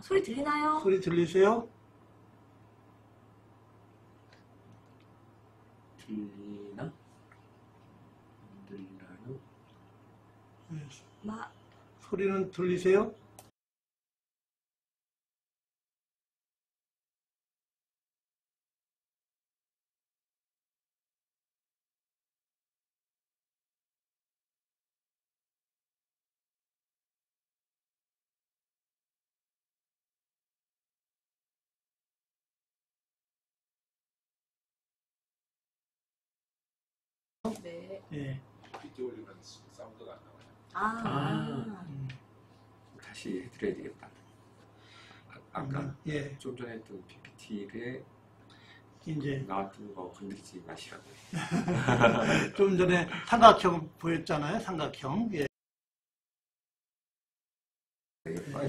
소리 들리나요?
소리 들리세요?
들리나? 안 들리나요?
네.
마,
소리는 들리세요?
네.
예.
비트 올리면 사운드가 안 나와요.
아.
음,
다시 해드려야 되겠다. 아까
예.
좀 전에 했던 PPT에
이제
나왔던 거 건드리지 마시라고.
좀 전에 삼각형 보였잖아요. 삼각형. 예.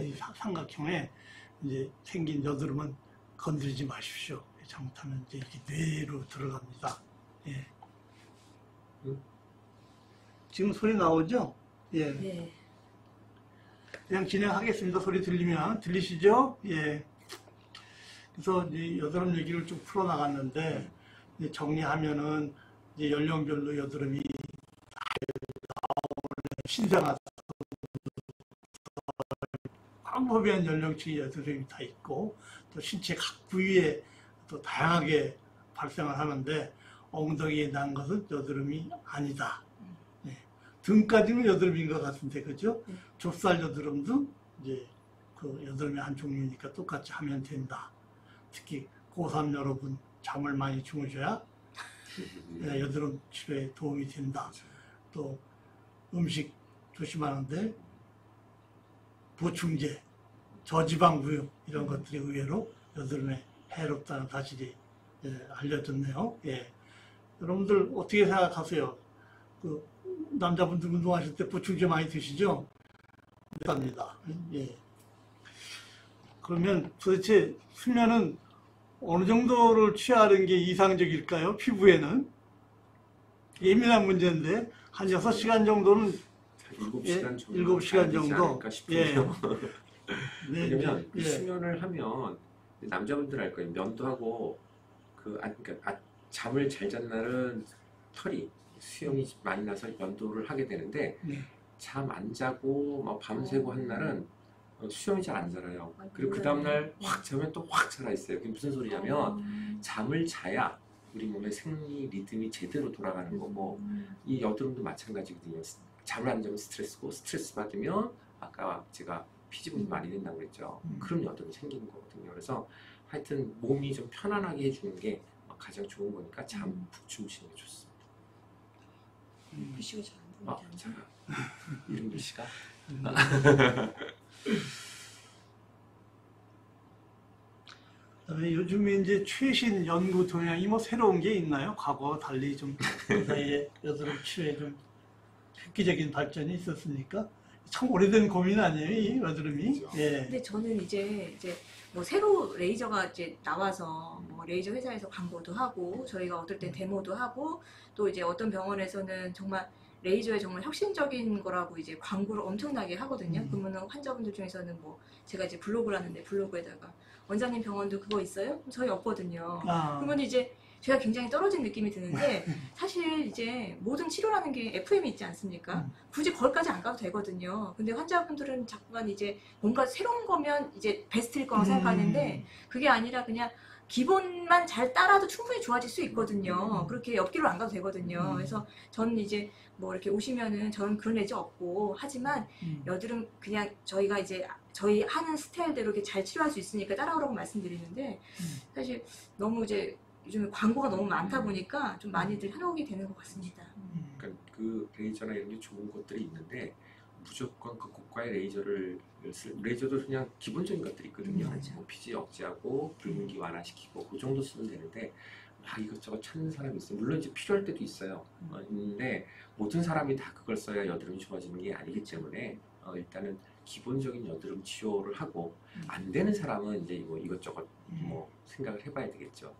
이 삼각형에 이제 생긴 여드름은 건드리지 마십시오. 잘못하면 이제 이게 뇌로 들어갑니다. 예. 지금 소리 나오죠? 예.
네.
그냥 진행하겠습니다. 소리 들리시죠? 예. 그래서 이제 여드름 얘기를 좀 풀어나갔는데, 이제 정리하면은 이제 연령별로 여드름이 신생아, 광범위한 연령층의 여드름이 다 있고, 또 신체 각 부위에 또 다양하게 발생을 하는데, 엉덩이에 난 것은 여드름이 아니다. 네. 등까지는 여드름인 것 같은데, 그죠? 좁쌀 여드름도 이제 그 여드름의 한 종류니까 똑같이 하면 된다. 특히 고3 여러분 잠을 많이 주무셔야 여드름 치료에 도움이 된다. 또 음식 조심하는데 보충제, 저지방구육 이런 것들이 의외로 여드름에 해롭다는 사실이 알려졌네요. 예. 여러분들 어떻게 생각하세요? 그 남자분들 운동하실 때 보충제 많이 드시죠? 합니다. 예. 그러면 도대체 수면은 어느 정도를 취하는 게 이상적일까요? 피부에는? 예민한 문제인데 한 6시간 정도는
7시간 정도
7시간 정도.
않을까 싶은데요.
네,
왜냐면 그
예.
수면을 하면 남자분들 알 거예요. 면도하고 그러니까 잠을 잘 잔 날은 털이 수염이 많이 나서 면도를 하게 되는데
네.
잠 안 자고 막 밤새고 한 날은 수염이 잘 안 자라요.
아,
그리고 그 다음날 확 자면 또 확 자라 있어요. 그게 무슨 소리냐면 잠을 자야 우리 몸의 생리 리듬이 제대로 돌아가는 거고 이 여드름도 마찬가지거든요. 잠을 안 자면 스트레스고 스트레스 받으면 아까 제가 피지분이 많이 된다고 그랬죠. 그런 여드름이 생기는 거거든요. 그래서 하여튼 몸이 좀 편안하게 해주는 게 가장 좋은 거니까 잠 푹 주무시는 게 좋습니다.
글씨가 잘 안 보이는데.
자, 이름 글씨가
그다음에 요즘에 이제 최신 연구 동향이 뭐 새로운 게 있나요? 과거와 달리 좀 그 사이에 여드름 치료에 좀 획기적인 발전이 있었습니까? 참 오래된 고민 아니에요, 이 여드름이?
그렇죠.
예.
근데 저는 이제 뭐 새로 레이저가 이제 나와서 뭐 레이저 회사에서 광고도 하고 저희가 어떨 때 데모도 하고 또 이제 어떤 병원에서는 정말 레이저에 정말 혁신적인 거라고 이제 광고를 엄청나게 하거든요. 그러면은 환자분들 중에서는 뭐 제가 이제 블로그를 하는데 블로그에다가 원장님 병원도 그거 있어요? 그럼 저희 없거든요.
아,
그러면 이제 제가 굉장히 떨어진 느낌이 드는데 사실 이제 모든 치료라는 게 FM이 있지 않습니까? 굳이 거기까지 안 가도 되거든요. 근데 환자분들은 자꾸만 이제 뭔가 새로운 거면 이제 베스트일 거라고 생각하는데 그게 아니라 그냥 기본만 잘 따라도 충분히 좋아질 수 있거든요. 그렇게 옆길로 안 가도 되거든요. 그래서 저는 이제 뭐 이렇게 오시면은 저는 그런 레이저 없고 하지만 여드름 그냥 저희가 이제 저희 하는 스타일대로 이렇게 잘 치료할 수 있으니까 따라오라고 말씀드리는데 사실 너무 이제 요즘에 광고가 너무 많다 보니까 좀 많이들 현혹이 되는 것 같습니다.
그러니까 그 레이저나 이런 게 좋은 것들이 있는데 무조건 그 고가의 레이저도 그냥 기본적인 것들이 있거든요.
맞아.
뭐 피지 억제하고 붉은기 완화시키고 그 정도 쓰면 되는데 막 이것저것 찾는 사람이 있어요. 물론 이제 필요할 때도 있어요. 있는데 모든 사람이 다 그걸 써야 여드름이 좋아지는 게 아니기 때문에 일단은 기본적인 여드름 치료를 하고 안 되는 사람은 이제 뭐 이것저것 뭐 생각을 해봐야 되겠죠.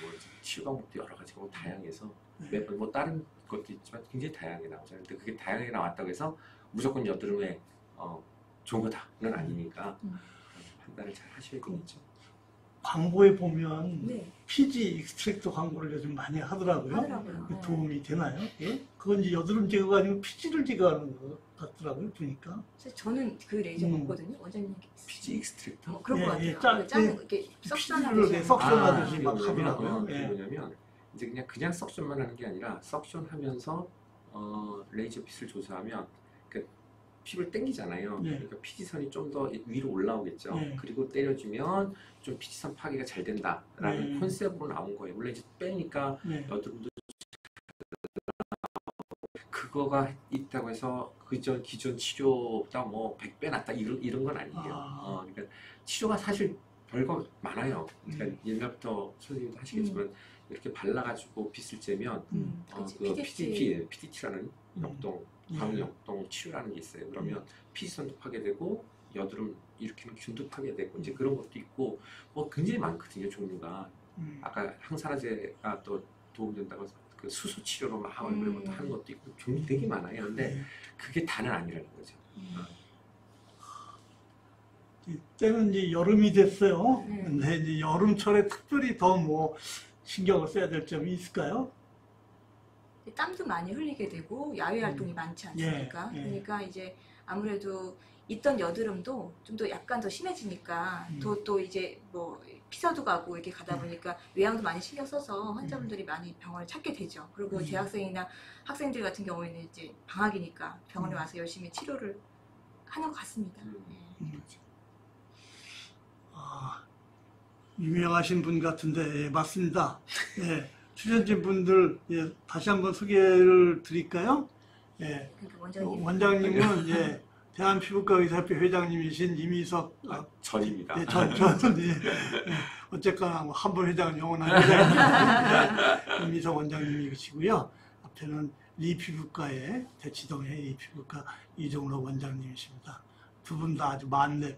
뭐 치료 방법도 여러 가지가 다양해서 매번 뭐 다른 것도 있지만 굉장히 다양하게 나오잖아요. 근데 그게 다양하게 나왔다고 해서 무조건 여드름에 좋은 거다는 아니니까 판단을 잘 하셔야겠죠.
광고에 보면
네,
피지 익스트랙트 광고를 요즘 많이 하더라고요.
하더라고요.
그
네.
도움이 되나요? 예? 그건 이제 여드름 제거가 아니고 피지를 제거하는 것 같더라고요, 보니까.
사실 저는 그 레이저 먹거든요. 원장님
피지 익스트랙트?
그런
예,
것 같아요.
예, 짜-
짜는 이렇게
피지를
석션하듯이
석션하듯이
그게
막
뭐냐면,
하더라고요.
그게
예.
뭐냐면 이제 그냥 석션만 하는 게 아니라 석션하면서 레이저 빛을 조사하면 그 피부를 당기잖아요.
네.
그러니까 피지선이 좀 더 위로 올라오겠죠.
네.
그리고 때려주면 좀 피지선 파괴가 잘 된다라는
네.
컨셉으로 나온 거예요. 원래 이제 빼니까
네.
여드름도 그거가 있다고 해서 기존 치료보다 뭐 100배 낫다 이런 건 아니에요.
아.
그러니까 치료가 사실 별거 많아요. 그러니까 옛날부터 선생님도 하시겠지만 이렇게 발라가지고 빗을 쬐면
그치,
그
PDT.
PDT라는 역동,
예.
광역동 치유라는 게 있어요. 그러면 피지선도 파괴되고 여드름 일으키는 균도 파괴되고 이제 그런 것도 있고 뭐 굉장히 많거든요, 종류가. 아까 항산화제가 또 도움된다고 해서 그 수소 치료로 막 하고 이런 것도 하는 것도 있고 종류 되게 많아요. 근데
네.
그게 다는 아니라는 거죠.
때는 이제 여름이 됐어요.
네.
근데 이제 여름철에 특별히 더 뭐 신경을 써야 될 점이 있을까요?
땀도 많이 흘리게 되고 야외 활동이 많지 않습니까?
예, 예.
그러니까 이제 아무래도 있던 여드름도 좀 더 약간 더 심해지니까 또 이제 뭐 피서도 가고 이렇게 가다 보니까 외양도 많이 신경 써서 환자분들이 많이 병원을 찾게 되죠. 그리고 대학생이나 학생들 같은 경우에는 이제 방학이니까 병원에 와서 열심히 치료를 하는 것 같습니다. 예.
아, 유명하신 분 같은데, 예, 맞습니다. 예, 출연진 분들, 예, 다시 한번 소개를 드릴까요? 예,
그러니까 원장님
원장님은, 예, 대한피부과의사협회 회장님이신 이미석,
전입니다.
예, 예, 어쨌거나 뭐 한번 회장은 영원한 회장님, 이미석 원장님이시고요. 앞에는 리피부과의 대치동의 리피부과 이종로 원장님이십니다. 두 분 다 아주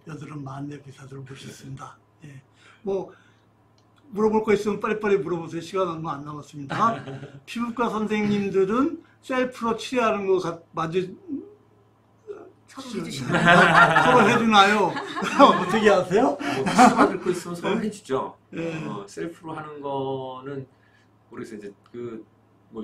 여드름 만렙 의사들을 모셨습니다. 예. 뭐 물어볼 거 있으면 빨리빨리 물어보세요. 시간 얼마 안 남았습니다. 피부과 선생님들은 셀프로 치료하는 거
서로 해주시나요?
서로 해주나요? 어떻게 하세요?
뭐 치료받을 거 있으면 서로 해주죠.
예.
셀프로 하는 거는 모르겠어요. 이제 뭐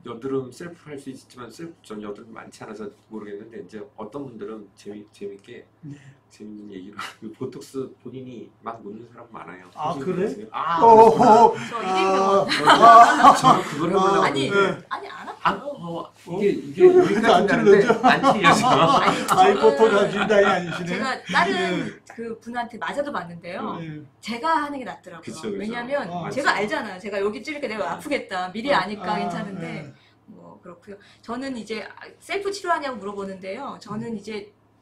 여드름 셀프로 할 수 있지만 전 여드름 많지 않아서 모르겠는데 이제 어떤 분들은 재밌게
네.
재밌는 얘기로 그 보톡스 본인이 막 놓는 사람 많아요.
아, 그래?
아,
어허.
저 1인병원
저는 그걸 해보려고
아니
그러는데
아니 안
아,
아파요.
이게 여기까지
안
나는데
찔러져?
안 찔려서
아이 보토가 진단이 아니시네.
제가 다른 그 분한테 맞아도 봤는데요.
예.
제가 하는 게 낫더라고요.
그쵸.
왜냐하면
아,
제가
맞죠.
알잖아요. 제가 여기 찌르게 내가 아프겠다. 미리 아니까
아,
괜찮은데
예.
뭐 그렇고요. 저는 이제 셀프 치료하냐고 물어보는데요.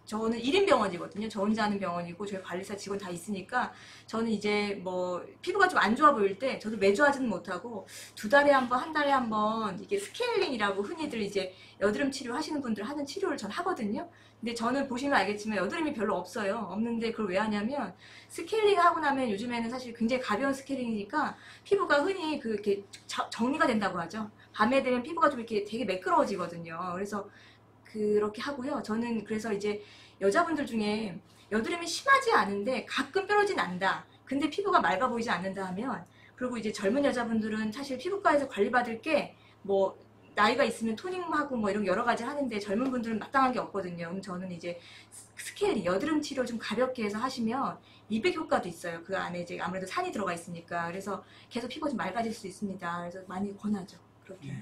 저는 1인 병원이거든요. 저 혼자 하는 병원이고 저희 관리사 직원 다 있으니까 저는 이제 뭐 피부가 좀 안 좋아 보일 때 저도 매주 하지는 못하고 2달에 한 번, 1달에 한 번 이게 스케일링이라고 흔히들 이제 여드름 치료 하시는 분들 하는 치료를 전 하거든요. 근데 저는 보시면 알겠지만 여드름이 별로 없어요. 없는데 그걸 왜 하냐면 스케일링 하고 나면 요즘에는 사실 굉장히 가벼운 스케일링이니까 피부가 흔히 이렇게 정리가 된다고 하죠. 밤에 되면 피부가 좀 이렇게 되게 매끄러워지거든요. 그래서 그렇게 하고요. 저는 그래서 이제 여자분들 중에 여드름이 심하지 않은데 가끔 뾰루지 난다. 근데 피부가 맑아 보이지 않는다 하면 그리고 이제 젊은 여자분들은 사실 피부과에서 관리받을 게 뭐 나이가 있으면 토닝하고 뭐 이런 여러 가지 하는데 젊은 분들은 마땅한 게 없거든요. 그럼 저는 이제 스케일링, 여드름 치료 좀 가볍게 해서 하시면 미백 효과도 있어요. 그 안에 이제 아무래도 산이 들어가 있으니까 그래서 계속 피부가 좀 맑아질 수 있습니다. 그래서 많이 권하죠. 그렇게.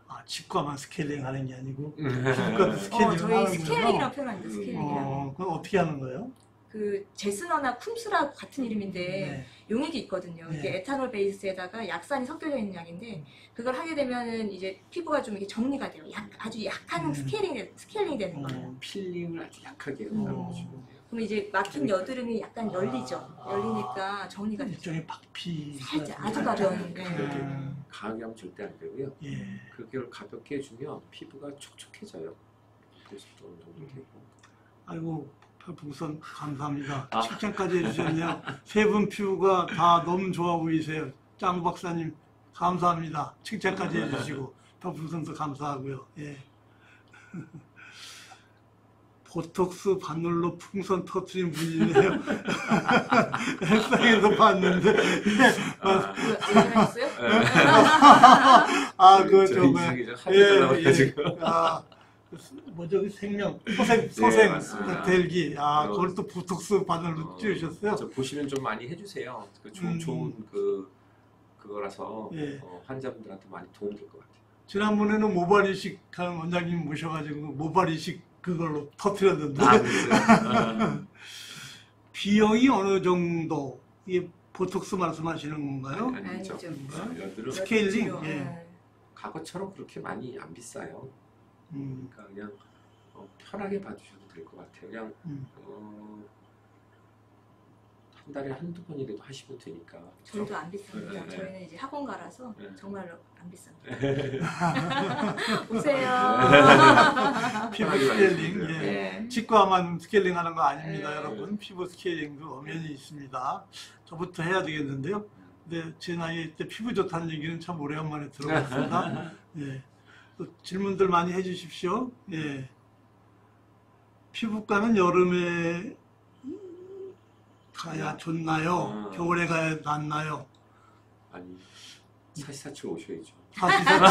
아, 치과만 스케일링 하는 게 아니고
음.
피부과도 스케일링
저희
하는
스케일링이라고 표현합니다. 스케일링이라고.
그럼 어떻게 하는 거예요?
그 제스너나 쿰스라고 같은 이름인데
네.
용액이 있거든요.
네.
이게 에탄올 베이스에다가 약산이 섞여져 있는 약인데 그걸 하게 되면은 이제 피부가 좀 이렇게 정리가 돼요. 아주 약한 스케일링이 되는 거예요.
필링을 아주 약하게
음.
해보시면 돼요.
그럼 이제 막힌 여드름이 약간 열리죠. 열리니까 정리가 되죠.
일종의 박피
살짝 아주 가벼운. 네.
그렇게 강하게 하면 절대 안 되고요.
예.
그걸 가볍게 해주면 피부가 촉촉해져요. 그래서 또 운동도 되고.
아이고 별풍선 감사합니다.
아.
칭찬까지 해주셨네요. 세 분 피부가 다 너무 좋아 보이세요. 짱 박사님 감사합니다. 칭찬까지 해주시고 별풍선도 감사하고요. 예. 보톡스 바늘로 풍선 터트린 분이네요. 헬스장에서 봤는데.
아,
왜냐했어요?
그거
저
정말.
인상이 좀 하얘달라고 해가지고.
뭐죠? 그 생명,
네,
소생,
맞습니다.
델기. 그걸 또 보톡스 바늘로 찌우셨어요?
저 보시면 좀 많이 해주세요. 좋은 그거라서
예.
환자분들한테 많이 도움될 것 같아요.
지난번에는 모발이식 한 원장님 모셔가지고 모발이식 그걸로 터트렸는데.
그래서,
비용이 어느 정도? 이게 보톡스 말씀하시는 건가요?
아니죠.
아니죠.
여드름
스케일링? 예.
네.
과거처럼 그렇게 많이 안 비싸요.
음,
그러니까 그냥 편하게 봐주셔도 될 것 같아요. 그냥 한 달에 한두 번이라도 하시면 되니까.
저희도 안 비쌉니다.
네, 네.
저희는 이제 학원가라서
네.
정말로 안 비쌉니다. 오세요.
피부
편하게
스케일링.
봐주시면
예.
네.
치과만 스케일링 하는 거 아닙니다,
네.
여러분. 피부 스케일링도 엄연히 있습니다. 저부터 해야 되겠는데요. 근데 제 나이 때 피부 좋다는 얘기는 참 오래간만에 들어봤습니다. 예. 또 질문들 많이 해주십시오. 예. 피부과는 여름에 가야 좋나요? 겨울에 가야 낫나요?
아니 사시사철 오셔야죠.
사시사철.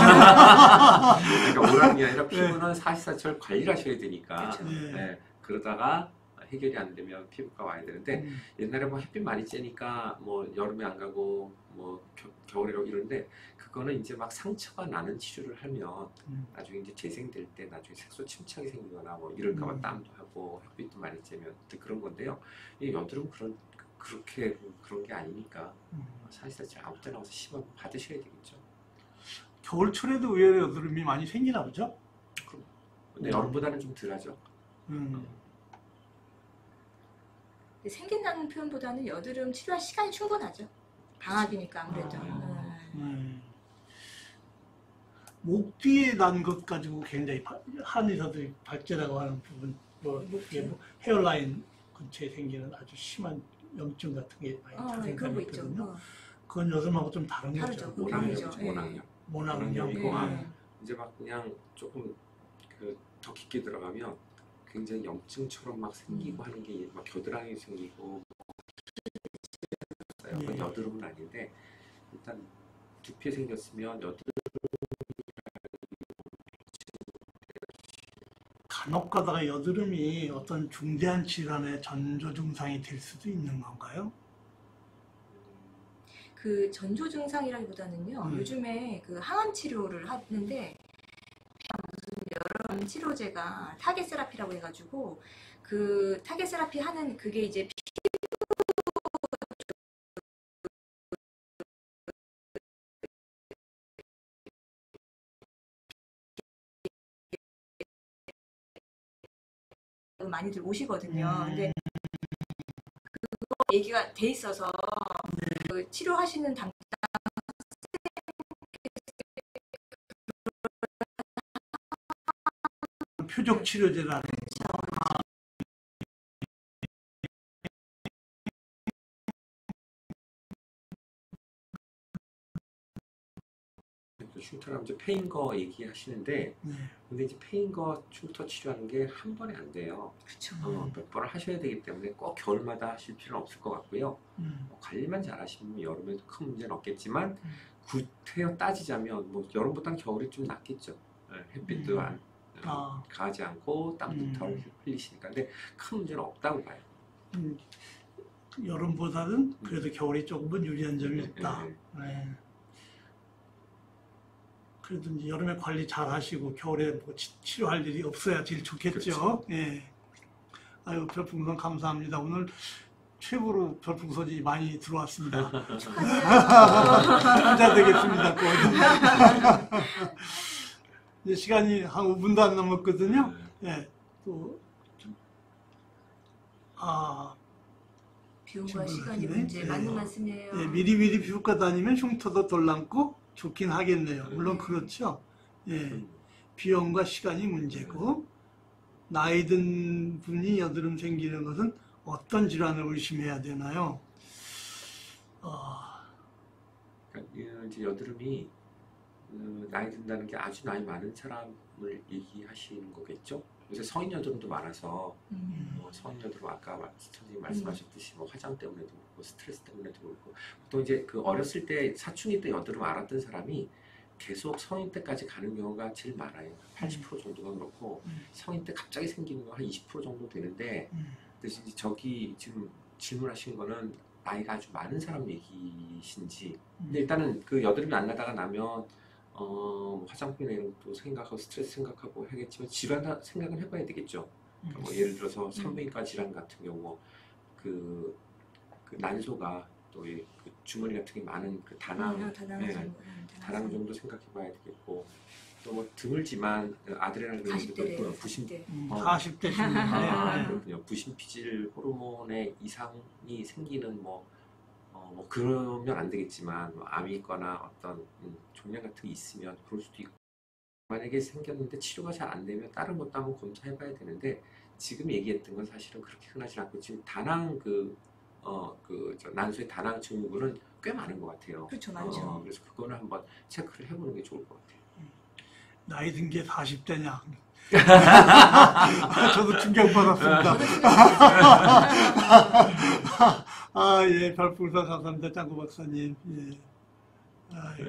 그러니까 오라는 게 아니라 피부는 사시사철 관리를 하셔야 되니까.
그렇죠.
예.
네, 그러다가 해결이 안 되면 피부과 와야 되는데 옛날에 뭐 햇빛 많이 쬐니까 뭐 여름에 안 가고 뭐 겨울에 가고 이러는데 그거는 이제 막 상처가 나는 치료를 하면 나중에 이제 재생될 때 나중에 색소 침착이 생기거나 뭐 이럴까봐 땀도 하고 햇빛도 많이 쬐면 또 그런 건데요. 이 여드름 그렇게 그런 게 아니니까 사실 아무 때나 와서 심하면 받으셔야 되겠죠.
겨울철에도 의외로 여드름이 많이 생기나 보죠?
근데 여름보다는 좀 덜하죠.
생긴다는 표현보다는 여드름 치료할 시간이 충분하죠. 방학이니까 아무래도.
목 뒤에 난 것 가지고 굉장히 한의사들이 발제라고 하는 부분, 이게 뭐 헤어라인 근처에 생기는 아주 심한 염증 같은 게 많이
네, 그런 거 있죠.
발생하거든요. 그건 여드름하고 좀 다른
다르죠.
거죠.
병이죠.
모낭염.
모낭염이고.
이제 막 그냥 조금 더 깊게 들어가면 굉장히 염증처럼 막 생기고 하는 게 막 겨드랑이 생기고 그건 여드름은 아닌데 일단 두피에 생겼으면 여드름
간혹 가다가 여드름이 어떤 중대한 질환의 전조 증상이 될 수도 있는 건가요?
그 전조 증상이라기보다는요. 요즘에 그 항암 치료를 하는데 무슨 여러 치료제가 타겟 세라피라고 해가지고 그 타겟 세라피 하는 그게 이제 많이들 오시거든요. 근데 그거 얘기가 돼 있어서 그 치료하시는 담당
표적 치료제라는
흉터라면 이제 페인거 얘기하시는데 근데 이제 페인거 흉터 치료하는 게 한 번에 안 돼요.
그렇죠.
몇 번을 하셔야 되기 때문에 꼭 겨울마다 하실 필요는 없을 것 같고요. 관리만 잘 하시면 여름에도 큰 문제는 없겠지만 구태여 따지자면 뭐 여름보다는 겨울이 좀 낫겠죠. 햇빛도 가하지 않고 땀도 덜 흘리시니까. 근데 큰 문제는 없다고 봐요.
여름보다는 그래도 겨울이 조금은 유리한 점이 있다. 네. 그래도 이제 여름에 관리 잘 하시고 겨울에 뭐 치료할 일이 없어야 제일 좋겠죠.
그렇죠.
예. 아유, 별풍선 감사합니다. 오늘 최고로 별풍선이 많이 들어왔습니다. 부자 되겠습니다. 이제 시간이 한 5분도 안 남았거든요. 예. 또
비용과 시간이 문제 맞는 말씀이에요.
예, 미리미리 피부과 다니면 흉터도 덜 남고 좋긴 하겠네요. 물론 그렇죠. 예, 비용과 시간이 문제고 나이 든 분이 여드름 생기는 것은 어떤 질환을 의심해야 되나요?
그러니까 이제 여드름이 나이 든다는 게 아주 나이 많은 사람을 얘기하시는 거겠죠? 요새 성인 여드름도 많아서
음.
성인 여드름 아까 선생님 말씀하셨듯이 뭐 화장 때문에도 그렇고 스트레스 때문에도 그렇고 보통 이제 그 어렸을 때 사춘기 때 여드름 앓았던 사람이 계속 성인 때까지 가는 경우가 제일 많아요. 80% 정도가 그렇고 성인 때 갑자기 생기는 거 한 20% 정도 되는데 근데 저기 지금 질문하신 거는 나이가 아주 많은 사람 얘기신지 근데 일단은 그 여드름이 안 나다가 나면 화장품이나 이런 것도 생각하고 스트레스 생각하고 하겠지만 질환 생각은 해봐야 되겠죠. 그러니까 뭐 예를 들어서 산부인과 질환 같은 경우 그 난소가 또 그 주머니 같은 게 많은 그 다낭 다낭 정도 생각해봐야 되겠고 또 뭐 드물지만 아드레날 글랜드도
40대래요.
부신
40대.
40대 신분에
그렇군요. 부신피질 호르몬의 이상이 생기는 뭐 그러면 안 되겠지만 뭐 암이 있거나 어떤 종양 같은 게 있으면 그럴 수도 있고 만약에 생겼는데 치료가 잘 안 되면 다른 것도 한번 검사해봐야 되는데 지금 얘기했던 건 사실은 그렇게 흔하지 않고 지금 다낭 저 난소의 다낭 증후군은 꽤 많은 것 같아요.
그렇죠, 많죠.
그래서 그거는 한번 체크를 해보는 게 좋을 것 같아요.
나이 든 게 40대냐? 저도 충격받았습니다. 아, 예, 별풍선 감사합니다, 짱구 박사님. 예. 아, 예.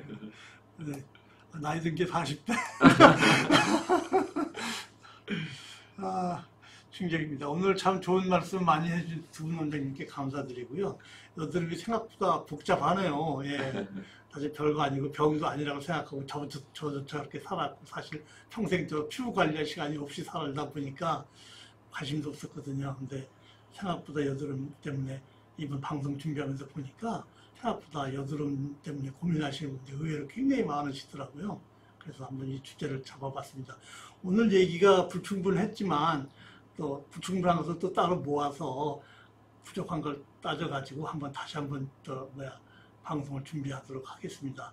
네. 나이 든 게 40대. 아, 충격입니다. 오늘 참 좋은 말씀 많이 해준 두 분 원장님께 감사드리고요. 여드름이 생각보다 복잡하네요. 예. 사실 별거 아니고 병도 아니라고 생각하고 저도 저렇게 살았고 사실 평생 저 피부 관리할 시간이 없이 살다 보니까 관심도 없었거든요. 근데 생각보다 여드름 때문에 이번 방송 준비하면서 보니까 생각보다 여드름 때문에 고민하시는 분들이 의외로 굉장히 많으시더라고요. 그래서 한번 이 주제를 잡아봤습니다. 오늘 얘기가 불충분했지만 또 불충분한 것을 또 따로 모아서 부족한 걸 따져가지고 다시 한번 방송을 준비하도록 하겠습니다.